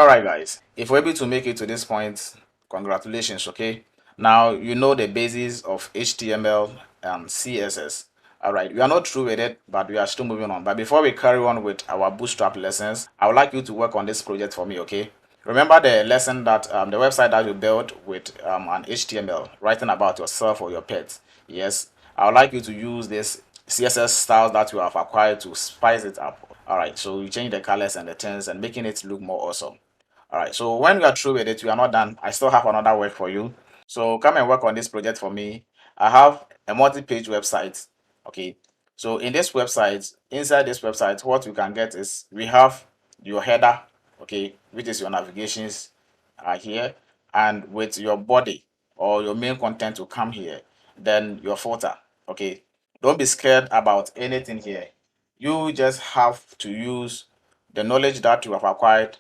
All right, guys, if we're able to make it to this point, congratulations. Okay, now you know the basis of HTML and CSS. All right, we are not through with it, but we are still moving on. But before we carry on with our bootstrap lessons, I would like you to work on this project for me. Okay, remember the lesson that the website that you built with an HTML, writing about yourself or your pets. Yes, I would like you to use this CSS styles that you have acquired to spice it up. All right, so you change the colors and the things and making it look more awesome. All right, so when we are through with it, we are not done. I still have another work for you. So come and work on this project for me. I have a multi-page website. Okay, so in this website, inside this website, what we can get is we have your header, okay, which is your navigations here, and with your body or your main content to come here, then your footer. Okay, don't be scared about anything here. You just have to use the knowledge that you have acquired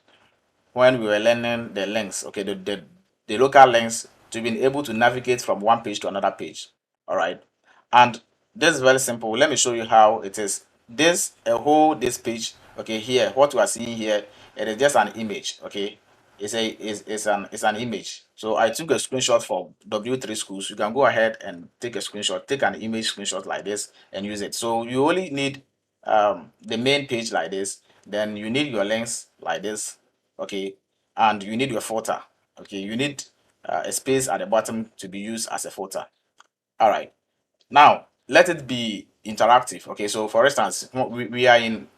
when we were learning the links, okay, the local links, to be able to navigate from one page to another page. All right, and this is very simple. Let me show you how it is. This page, okay, here what we are seeing here, it is just an image. Okay, it's an image. So I took a screenshot for W3 schools. You can go ahead and take a screenshot, take an image screenshot like this and use it. So you only need the main page like this, then you need your links like this, okay, and you need your footer. Okay, you need a space at the bottom to be used as a footer. All right, now let it be interactive. Okay, so for instance, we are in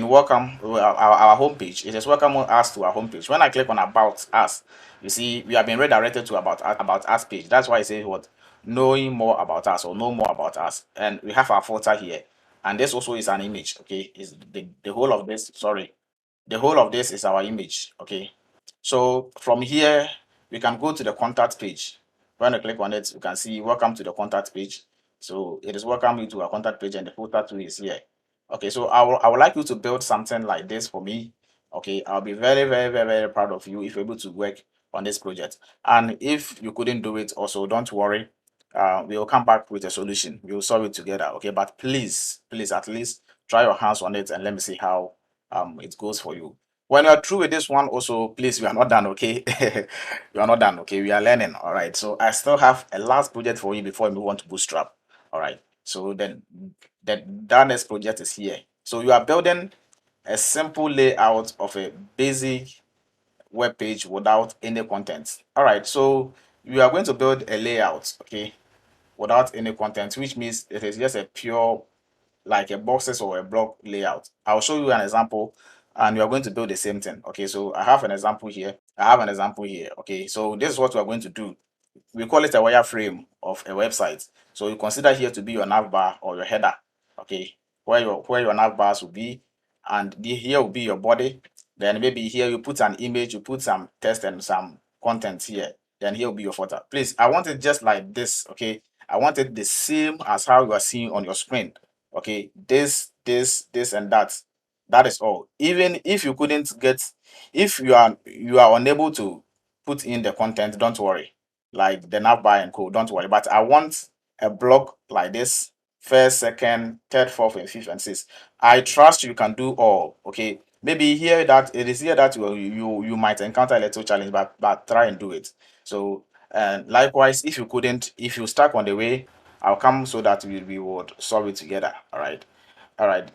welcome, our home page. It is welcome us to our home page. When I click on about us, you see we have been redirected to about us page. That's why I say what, knowing more about us or know more about us, and we have our footer here, and this also is an image. Okay, is the whole of this, sorry, the whole of this is our image. Okay, so from here we can go to the contact page. When I click on it, you can see welcome to the contact page. So it is welcome you to our contact page, and the footer too is here. Okay, so I would like you to build something like this for me. Okay, I'll be very, very, very, very proud of you if you're able to work on this project. And if you couldn't do it, also don't worry. We'll come back with a solution. We'll solve it together. Okay, but please, please, at least try your hands on it and let me see how it goes for you. When you are through with this one, also please, we are not done. Okay, we are not done. Okay, we are learning. All right, so I still have a last project for you before we move on to bootstrap. All right, so then that next project is here. So you are building a simple layout of a basic web page without any content. All right, so you are going to build a layout, okay, without any content, which means it is just a pure, like a boxes or a block layout. I'll show you an example and we are going to build the same thing. Okay, so I have an example here. I have an example here. Okay, so this is what we are going to do. We call it a wireframe of a website. So you consider here to be your navbar or your header. Okay, where your navbars will be, and here will be your body. Then maybe here you put an image, you put some text and some content here. Then here will be your footer. Please, I want it just like this. Okay, I want it the same as how you are seeing on your screen. Okay, this and that. That is all. Even if you couldn't get, if you are unable to put in the content, don't worry. Like the navbar and code, don't worry. But I want a block like this: first, second, third, fourth, and fifth, and sixth. I trust you can do all. Okay, maybe here that it is here that you might encounter a little challenge, but try and do it. So and likewise, if you couldn't, if you stuck on the way, I'll come so that we would solve it together. All right.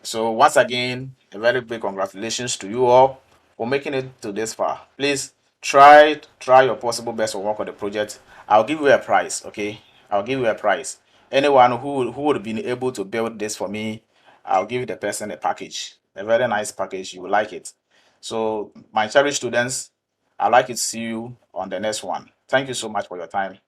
So once again, a very big congratulations to you all for making it to this far. Please try your possible best to work on the project. I'll give you a prize. Okay, I'll give you a prize. Anyone who would be able to build this for me, I'll give the person a package, a very nice package. You will like it. So my cherished students, I'd like to see you on the next one. Thank you so much for your time.